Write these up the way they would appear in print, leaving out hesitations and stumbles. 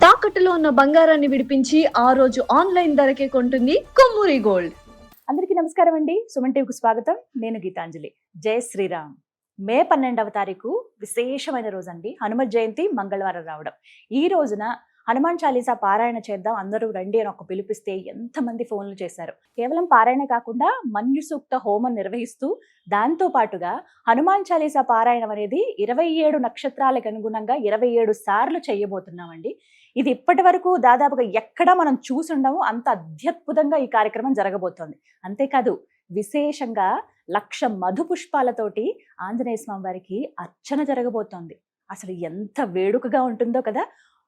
తాకట్టులో ఉన్న బంగారాన్ని విడిపించి ఆ రోజు ఆన్లైన్ ధరకే కొంటుంది కొమ్మూరి గోల్డ్. అందరికీ నమస్కారం అండి. సుమన్ టీవీకి స్వాగతం. నేను గీతాంజలి. జై శ్రీరామ్. మే 12వ తారీఖు విశేషమైన రోజు అండి. హనుమత్ జయంతి మంగళవారం రావడం. ఈ రోజున హనుమాన్ చాలీసా పారాయణ చేద్దాం అందరూ రండి అని ఒక పిలిపిస్తే ఎంతమంది ఫోన్లు చేశారు. కేవలం పారాయణ కాకుండా మన్యు సూక్త హోమం నిర్వహిస్తూ దాంతో పాటుగా హనుమాన్ చాలీసా పారాయణం అనేది 27 నక్షత్రాలకు అనుగుణంగా 27 సార్లు చేయబోతున్నామండి. ఇది ఇప్పటి వరకు దాదాపుగా ఎక్కడా మనం చూసుండము. అంత అత్యద్భుతంగా ఈ కార్యక్రమం జరగబోతోంది. అంతేకాదు విశేషంగా 1,00,000 మధు పుష్పాలతోటి ఆంజనేయ స్వామి వారికి అర్చన జరగబోతోంది. అసలు ఎంత వేడుకగా ఉంటుందో కదా.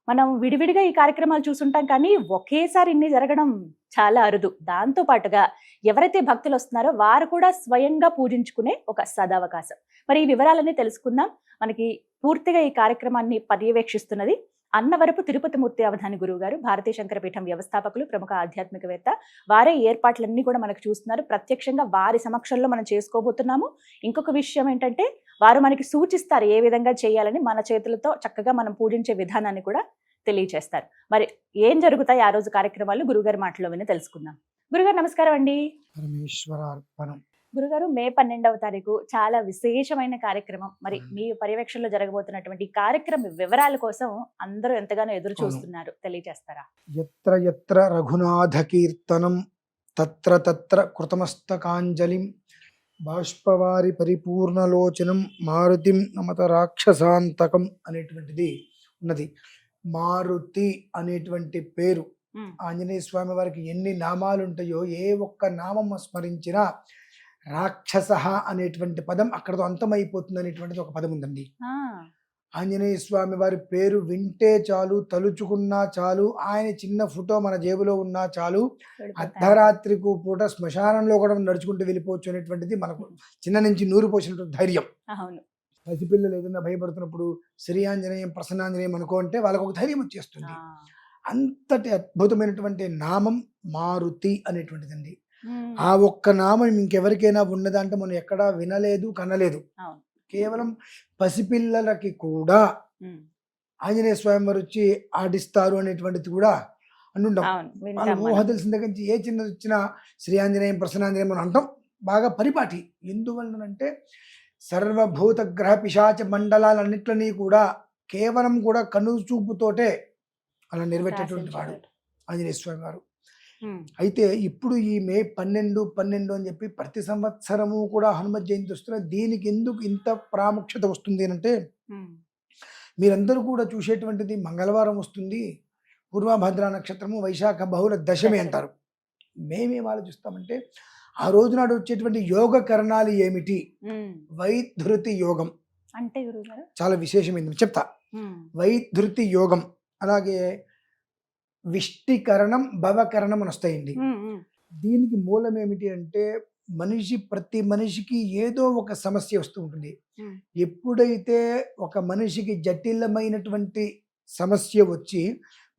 మనం విడివిడిగా ఈ కార్యక్రమాలు చూసుంటాం, కానీ ఒకేసారి ఇన్ని జరగడం చాలా అరుదు. దాంతో పాటుగా ఎవరైతే భక్తులు వస్తున్నారో వారు కూడా స్వయంగా పూజించుకునే ఒక సదవకాశం. మరి ఈ వివరాలన్నీ తెలుసుకుందాం. మనకి పూర్తిగా ఈ కార్యక్రమాన్ని పర్యవేక్షిస్తున్నది అన్నవరపు తిరుపతి మూర్తి అవధాని గురువు గారు, భారతీయ శంకరపీఠం వ్యవస్థాపకులు, ప్రముఖ ఆధ్యాత్మికవేత్త. వారే ఏర్పాట్లన్నీ కూడా మనకు చూస్తున్నారు. ప్రత్యక్షంగా వారి సమక్షంలో మనం చేసుకోబోతున్నాము. ఇంకొక విషయం ఏంటంటే వారు మనకి సూచిస్తారు ఏ విధంగా చేయాలని. మన చేతులతో చక్కగా మనం పూజించే విధానాన్ని కూడా తెలియచేస్తారు. మరి ఏం జరుగుతాయి ఆ రోజు కార్యక్రమాలు గురుగారి మాటలో విని తెలుసుకుందాం. గురుగారు నమస్కారం అండి. పరమేశ్వరార్పణం. గురుగారు, మే 12వ తారీఖు చాలా విశేషమైన కార్యక్రమం. మరి మీ పర్యవేక్షణలో జరగబోతున్నటువంటి కార్యక్రమ వివరాల కోసం అందరూ ఎంతగానో ఎదురు చూస్తున్నారు, తెలియజేస్తారా? యత్ర యత్ర రఘునాథ కీర్తనం తత్ర తత్ర కృతమస్తకాంజలిం బాష్పవారి పరిపూర్ణలోచనం మారుతిం నమత రాక్షసాంతకం అనేటువంటిది ఉన్నది. మారుతి అనేటువంటి పేరు ఆంజనేయ స్వామి వారికి ఎన్ని నామాలు ఉంటాయో ఏ ఒక్క నామం స్మరించినా రాక్షస అనేటువంటి పదం అక్కడతో అంతమైపోతుంది అనేటువంటిది ఒక పదం ఉందండి. ఆంజనేయ స్వామి వారి పేరు వింటే చాలు, తలుచుకున్నా చాలు, ఆయన చిన్న ఫోటో మన జేబులో ఉన్నా చాలు, అర్ధరాత్రికి పూట శ్మశానంలో కూడా నడుచుకుంటూ వెళ్ళిపోవచ్చు అనేటువంటిది మనకు చిన్న నుంచి నూరు పోసినటువంటి ధైర్యం. పసిపిల్లలు ఏదైనా భయపడుతున్నప్పుడు శ్రీ ఆంజనేయం ప్రసన్నాంజనేయం అనుకో అంటే వాళ్ళకు ఒక ధైర్యం వచ్చేస్తుంది. అంతటి అద్భుతమైనటువంటి నామం మారుతి అనేటువంటిదండి. ఆ ఒక్క నామం ఇంకెవరికైనా ఉన్నదంటే మనం ఎక్కడా వినలేదు, కనలేదు. కేవలం పసిపిల్లలకి కూడా ఆంజనేయ స్వామి వారు వచ్చి ఆడిస్తారు అనేటువంటిది కూడా అంటుంటాం. మనం ఊహ తెలిసిన దగ్గర నుంచి ఏ చిన్నది వచ్చినా శ్రీ ఆంజనేయం ప్రసన్నాంజనేయం మనం అంటాం. బాగా పరిపాటి. ఎందువలనంటే సర్వభూత గ్రహ పిశాచ మండలాలన్నిట్లని కూడా కేవలం కూడా కనుచూపుతోటే అలా నెరవేర్చేటువంటి వాడు ఆంజనేయ స్వామి వారు. అయితే ఇప్పుడు ఈ మే 12 అని చెప్పి ప్రతి సంవత్సరము కూడా హనుమత్ జయంతి వస్తున్న. దీనికి ఎందుకు ఇంత ప్రాముఖ్యత వస్తుంది అంటే మీరందరూ కూడా చూసేటువంటిది మంగళవారం వస్తుంది, పూర్వభద్ర నక్షత్రము, వైశాఖ బహుళ దశమి అంటారు. మేమేం ఆలోచిస్తామంటే ఆ రోజు నాడు వచ్చేటువంటి యోగ కరణాలు ఏమిటి? వైధృతి యోగం అంటే చాలా విశేషమైంది చెప్తా. వైధృతి యోగం, అలాగే విష్టికరణం, భవకరణం అని వస్తాయండి. దీనికి మూలం ఏమిటి అంటే ప్రతి మనిషికి ఏదో ఒక సమస్య వస్తూ ఉంటుంది. ఎప్పుడైతే ఒక మనిషికి జటిలమైనటువంటి సమస్య వచ్చి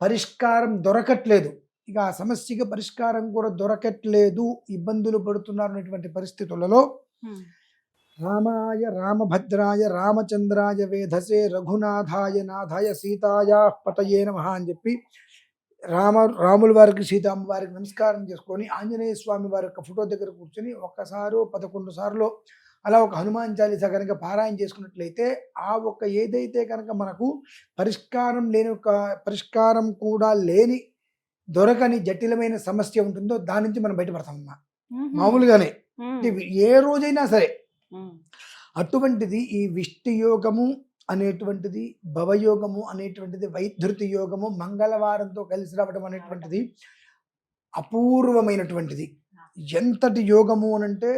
పరిష్కారం దొరకట్లేదు, ఇక ఆ సమస్యకి పరిష్కారం కూడా దొరకట్లేదు, ఇబ్బందులు పడుతున్నారు అనేటువంటి పరిస్థితులలో రామాయ రామభద్రాయ రామచంద్రాయ వేధసే రఘునాథాయ నాథాయ సీతాయా పతయే నమః అని చెప్పి రాముల వారికి సీతమ్మ వారికి నమస్కారం చేసుకొని ఆంజనేయ స్వామి వారి యొక్క ఫోటో దగ్గర కూర్చొని ఒక్కసారి 11 సార్లు అలా ఒక హనుమాన్ చాలీసా కనుక పారాయణ చేసుకున్నట్లయితే ఆ ఒక్క ఏదైతే కనుక మనకు పరిష్కారం కూడా లేని దొరకని జటిలమైన సమస్య ఉంటుందో దాని నుంచి మనం బయటపడతామమ్మా. మామూలుగానే ఏ రోజైనా సరే. అటువంటిది ఈ విష్టి యోగము అనేటువంటిది, భవయోగము అనేటువంటిది, వైధృతి యోగము మంగళవారంతో కలిసి రావడం అనేటువంటిది అపూర్వమైనటువంటిది. ఎంతటి యోగము అనంటే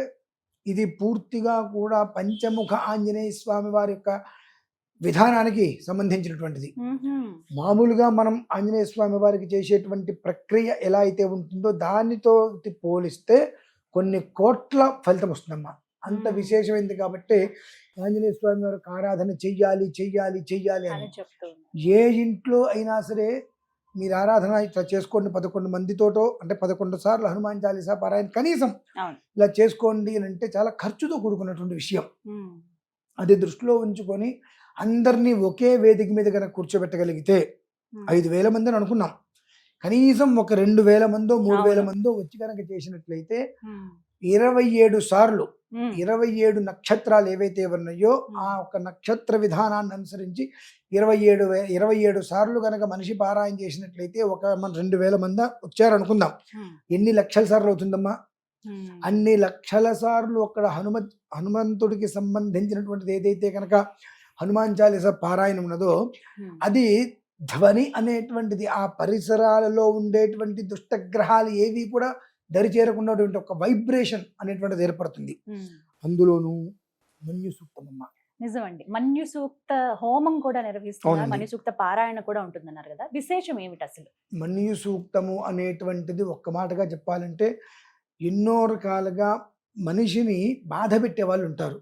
ఇది పూర్తిగా కూడా పంచముఖ ఆంజనేయ స్వామి వారి యొక్క విధానానికి సంబంధించినటువంటిది. మామూలుగా మనం ఆంజనేయ స్వామి వారికి చేసేటువంటి ప్రక్రియ ఎలా అయితే ఉంటుందో దానితో పోలిస్తే కొన్ని కోట్ల ఫలితం వస్తుందమ్మా. అంత విశేషమైంది కాబట్టి ఆంజనేయ స్వామి వారికి ఆరాధన చెయ్యాలి అని ఏ ఇంట్లో అయినా సరే మీరు ఆరాధన ఇట్లా చేసుకోండి. 11 మందితోటో అంటే 11 సార్లు హనుమాన్ చాలీసా పారాయణ కనీసం ఇలా చేసుకోండి అని అంటే చాలా ఖర్చుతో కూడుకున్నటువంటి విషయం. అది దృష్టిలో ఉంచుకొని అందరినీ ఒకే వేదిక మీద కనుక కూర్చోబెట్టగలిగితే 5,000 మంది అని అనుకున్నాం. కనీసం ఒక 2,000 మందో 3,000 అవును. మందో వచ్చి కనుక చేసినట్లయితే ఉమ్. 27 సార్లు ఉమ్. 27 నక్షత్రాలు ఏవైతే ఉన్నాయో ఆ ఒక నక్షత్ర విధానాన్ని అనుసరించి 27 సార్లు కనుక మనిషి పారాయణ చేసినట్లయితే మన 2,000 మంది వచ్చారనుకుందాం. ఉమ్. ఎన్ని లక్షల సార్లు అవుతుందమ్మా? ఉమ్. అన్ని లక్షల సార్లు అక్కడ హనుమంతుడికి సంబంధించినటువంటిది ఏదైతే కనుక హనుమాన్ చాలీస పారాయణ ఉన్నదో ఉమ్. అది ధ్వని అనేటువంటిది ఆ పరిసరాలలో ఉండేటువంటి దుష్టగ్రహాలు ఏవి కూడా దరి చేరకున్నటువంటి ఒక వైబ్రేషన్ అనేటువంటిది ఏర్పడుతుంది. ఉమ్. అందులోనూ మన్యు సూక్తమమ్మ. నిజమండి. మన్యు సూక్త హోమం కూడా నిర్వహిస్తున్నారు, అవునండి. మన్యు సూక్త పారాయణ కూడా ఉంటుందన్నారు కదా, విశేషం ఏమిటి అసలు? మన్యు సూక్తము అనేటువంటిది ఒక్క మాటగా చెప్పాలంటే ఎన్నో రకాలుగా మనిషిని బాధ పెట్టే వాళ్ళు ఉంటారు.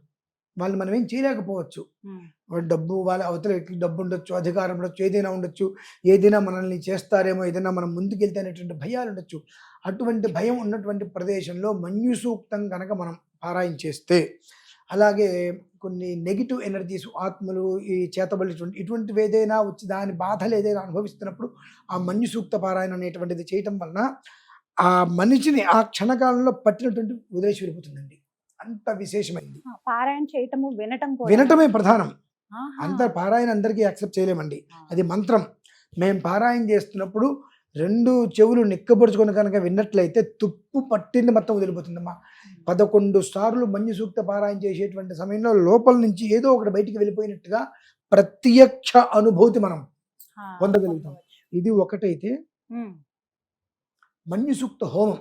వాళ్ళు మనం ఏం చేయలేకపోవచ్చు. ఉమ్. వాళ్ళ డబ్బు, వాళ్ళ అవతల వ్యక్తికి డబ్బు ఉండొచ్చు, అధికారం ఉండొచ్చు, ఏదైనా ఉండొచ్చు, ఏదైనా మనల్ని చేస్తారేమో, ఏదైనా మనం ముందుకెళ్తే అనేటువంటి భయాలు ఉండొచ్చు. అటువంటి భయం ఉన్నటువంటి ప్రదేశంలో మన్యు సూక్తం కనుక మనం పారాయణ చేస్తే, అలాగే కొన్ని నెగిటివ్ ఎనర్జీస్, ఆత్మలు, ఈ చేతబడి ఇటువంటివి ఏదైనా వచ్చి దాని బాధలు ఏదైనా అనుభవిస్తున్నప్పుడు ఆ మన్యు సూక్త పారాయణ అనేటువంటిది చేయటం వలన ఆ మనిషిని ఆ క్షణకాలంలో పట్టినటువంటి వదిలేసి వెళ్ళిపోతుందండి. అంత విశేషమైంది. పారాయణ చేయటము, వినటం కూడా. వినటమే ప్రధానం. ఆహా. పారాయణ అందరికీ యాక్సెప్ట్ చేయలేమండి. అది మంత్రం. మేము పారాయణ చేస్తున్నప్పుడు 2 చెవులు నిక్కబొడుచుకొని కనుక విన్నట్లయితే తుప్పు పట్టింది మొత్తం వదిలిపోతుందమ్మా. 11 సార్లు మన్యు సూక్త పారాయణ చేసేటువంటి సమయంలో లోపల నుంచి ఏదో ఒకటి బయటికి వెళ్ళిపోయినట్టుగా ప్రత్యక్ష అనుభూతి మనం ఆ, పొందగలుగుతాం. పొందవచ్చు. ఇది ఒకటైతే ఉమ్. మన్యు సూక్త హోమం.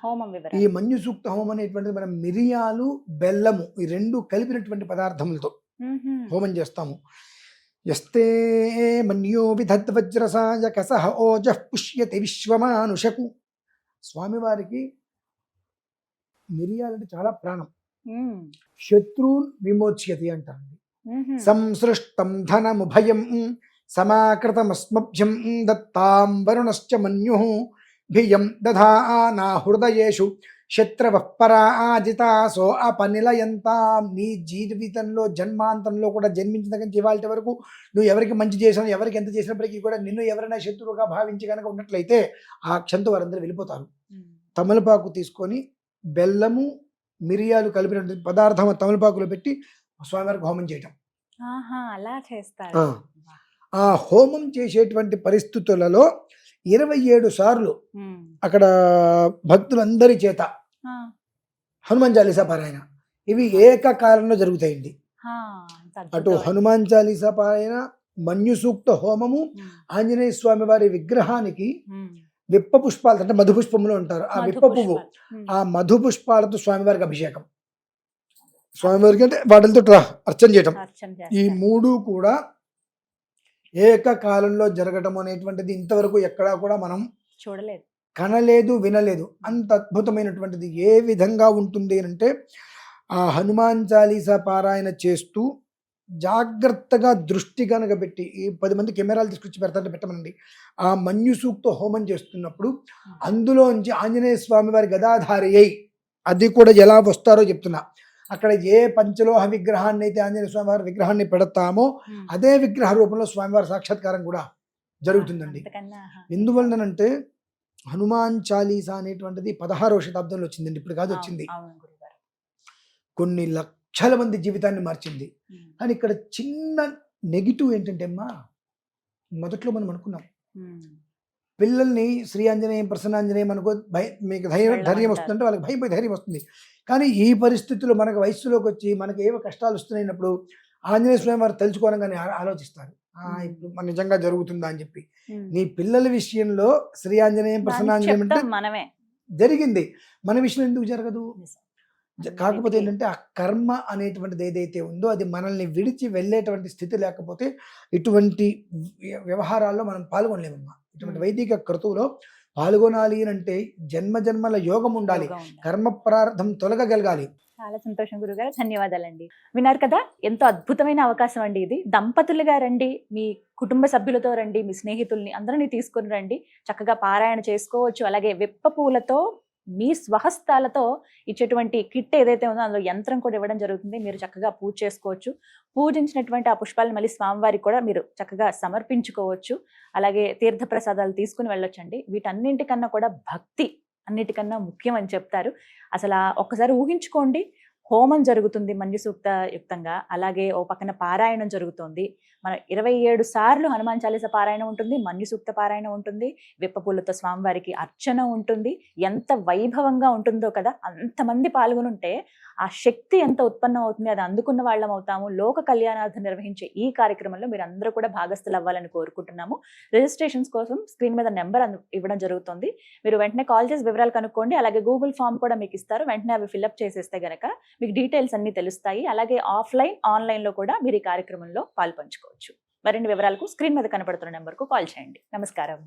హోమం ఈ వివరాలు. మన్యు సూక్త హోమం అనేటువంటిది మనం మిరియాలు, బెల్లము ఈ 2 కలిపినటువంటి పదార్థములతో ఉహుం. హోమం చేస్తాము. యస్తే మన్యో విధద్వజ్రసాయ కసహ ఓజః పుష్యతి విశ్వమానుషకు. స్వామివారికి మిరియాలంటే చాలా ప్రాణం. ఉమ్. శత్రూన్ విమోచ్యతి అంటారండి. ఉహుం. సంసృష్టం ధనముభయం సమాకృతమస్మభ్యం దత్తాం వరుణశ్చ మన్యుః భియం దధానా హృదయేషు శత్రవః పరాజితాసో అపనిలయంతాం. నీ జీవితంలో జన్మాంతంలో కూడా జన్మించిన దగ్గర ఇవాళ వరకు నువ్వు ఎవరికి మంచి చేసినా, ఎవరికి ఎంత చేసినప్పటికీ కూడా నిన్ను ఎవరైనా శత్రువుగా భావించి కనుక ఉన్నట్లయితే ఆ క్షంతు వారందరూ వెళ్ళిపోతారు. ఉమ్. తమలపాకు తీసుకొని బెల్లము, మిరియాలు కలిపిన పదార్థం తమలపాకులో పెట్టి స్వామివారికి హోమం చేయటం. ఆహా, అలా చేస్తారు. ఆ. ఆ హోమం చేసేటువంటి పరిస్థితులలో 27 సార్లు ఉమ్. అక్కడ భక్తులందరి చేత ఆ. హనుమాన్ చాలీసా పారాయణ ఇవి ఏకకాలంలో జరుగుతాయండి. ఆ, అంత అటు అద్భుతమైన. హనుమాన్ చాలీసా పారాయణ, మన్యు సూక్త హోమము, ఉమ్. ఆంజనేయ స్వామి వారి విగ్రహానికి ఉమ్. విప్ప పుష్పాలు అంటే మధు పుష్పములు అంటారు. ఆ మధు విప్ప పువ్వు, పుష్పాలు. ఉమ్. ఆ మధు పుష్పాలతో స్వామివారికి అభిషేకం. స్వామివారికి అంటే వాటితో అర్చన చేయటం. అర్చన ఈ చేస్తారు. 3 కూడా ఏకకాలంలో జరగటం అనేటువంటిది ఇంతవరకు ఎక్కడా కూడా మనం చూడలేదు. కనలేదు, వినలేదు. అంత అద్భుతమైనటువంటిది. ఏ విధంగా ఉంటుంది అంటే ఆ హనుమాన్ చాలీసా పారాయణ చేస్తూ జాగ్రత్తగా దృష్టి కనుక పెట్టి, ఈ 10 మంది కెమెరాలు తీసుకొచ్చి పెడతారంటే పెట్టమనండి. ఆ మన్యు సూక్త హోమం చేస్తున్నప్పుడు అందులోంచి ఆంజనేయ స్వామి వారి గదాధారి అయి, అది కూడా ఎలా వస్తారో చెప్తున్నా. అక్కడ ఏ పంచలోహ విగ్రహాన్ని అయితే ఆంజనేయ స్వామి వారి విగ్రహాన్ని పెడతామో ఉమ్. అదే విగ్రహ రూపంలో స్వామివారి సాక్షాత్కారం కూడా జరుగుతుందండి. అంతకన్నా, ఆహా. ఎందువల్లనంటే హనుమాన్ చాలీసా అనేటువంటిది 16వ శతాబ్దంలో వచ్చిందండి. ఇప్పుడు కాదు వచ్చింది. అవును గురుగారు. కొన్ని లక్షల మంది జీవితాన్ని మార్చింది. ఉమ్. కానీ ఇక్కడ చిన్న నెగిటివ్ ఏంటంటే అమ్మా, మొదట్లో మనం అనుకున్నాం ఉమ్. పిల్లల్ని శ్రీ ఆంజనేయం, ప్రసన్నాంజనేయం అనుకో, మీకు ధైర్యం వెళ్ళమంటారు. వస్తుందంటే వాళ్ళకి భయం పోయి ధైర్యం వస్తుంది. కానీ ఈ పరిస్థితుల్లో మనకు వయస్సులోకి వచ్చి మనకి ఏవో కష్టాలు వస్తున్నాయినప్పుడు ఆంజనేయ స్వామి వారు తెలుసుకోవడంగానే ఆలోచిస్తారు. ఇప్పుడు మన నిజంగా జరుగుతుందా అని చెప్పి. ఉమ్. నీ పిల్లల విషయంలో శ్రీ ఆంజనేయం, దాన్ని ప్రసన్నాంజనేయం అంటే చెప్తాం మనమే. జరిగింది. మన విషయంలో ఎందుకు జరగదు? నిజం. కాకపోతే అన్నిటికీ. ఏంటంటే ఆ కర్మ అనేటువంటిది ఏదైతే ఉందో అది మనల్ని విడిచి వెళ్ళేటువంటి స్థితి లేకపోతే ఇటువంటి వ్యవహారాల్లో మనం పాల్గొనలేమమ్మా. ఇటువంటి వైదిక క్రతువులో పాల్గొనాలి అంటే జన్మ జన్మల యోగం ఉండాలి. యోగా ఉండాలి. కర్మ ప్రారంధం తొలగగలగాలి. చాలా సంతోషం గురుగారు, ధన్యవాదాలండి. విన్నారు కదా, ఎంతో అద్భుతమైన అవకాశం అండి ఇది. దంపతులుగా రండి, మీ కుటుంబ సభ్యులతో రండి, మీ స్నేహితుల్ని అందరినీ తీసుకొని రండి. చక్కగా పారాయణ చేసుకోవచ్చు. అలాగే విప్ప పూలతో మీ స్వహస్తాలతో ఇచ్చేటువంటి కిట్ ఏదైతే ఉందో అందులో యంత్రం కూడా ఇవ్వడం జరుగుతుంది. మీరు చక్కగా పూజ చేసుకోవచ్చు. పూజించినటువంటి ఆ పుష్పాలను మళ్ళీ స్వామివారికి కూడా మీరు చక్కగా సమర్పించుకోవచ్చు. అలాగే తీర్థ ప్రసాదాలు తీసుకుని వెళ్ళొచ్చండి. వీటన్నింటికన్నా కూడా భక్తి అన్నిటికన్నా ముఖ్యం అని చెప్తారు. అసలు ఒక్కసారి ఊహించుకోండి, హోమం జరుగుతుంది మంజు సూక్త యుక్తంగా, అలాగే ఓ పక్కన పారాయణం జరుగుతుంది. మన 27 సార్లు హనుమాన్ చాలీస పారాయణం ఉంటుంది, మంజు సూక్త పారాయణం ఉంటుంది, విప్పపూలతో స్వామివారికి అర్చన ఉంటుంది. ఎంత వైభవంగా ఉంటుందో కదా. అంతమంది పాల్గొనుంటే ఆ శక్తి ఎంత ఉత్పన్నం అవుతుంది, అది అందుకున్న వాళ్ళం అవుతాము. లోక కళ్యాణార్థం నిర్వహించే ఈ కార్యక్రమంలో మీరు అందరూ కూడా భాగస్థులు అవ్వాలని కోరుకుంటున్నాము. రిజిస్ట్రేషన్స్ కోసం స్క్రీన్ మీద నెంబర్ ఇవ్వడం జరుగుతుంది. మీరు వెంటనే కాల్ చేసి వివరాలు కనుక్కోండి. అలాగే గూగుల్ ఫామ్ కూడా మీకు ఇస్తారు. వెంటనే అవి ఫిల్అప్ చేసేస్తే గనక మీకు డీటెయిల్స్ అన్ని తెలుస్తాయి. అలాగే ఆఫ్లైన్, ఆన్లైన్లో కూడా మీరు ఈ కార్యక్రమంలో పాల్పంచుకోవచ్చు. మరిన్ని వివరాలకు స్క్రీన్ మీద కనపడుతున్న నెంబర్కు కాల్ చేయండి. నమస్కారం.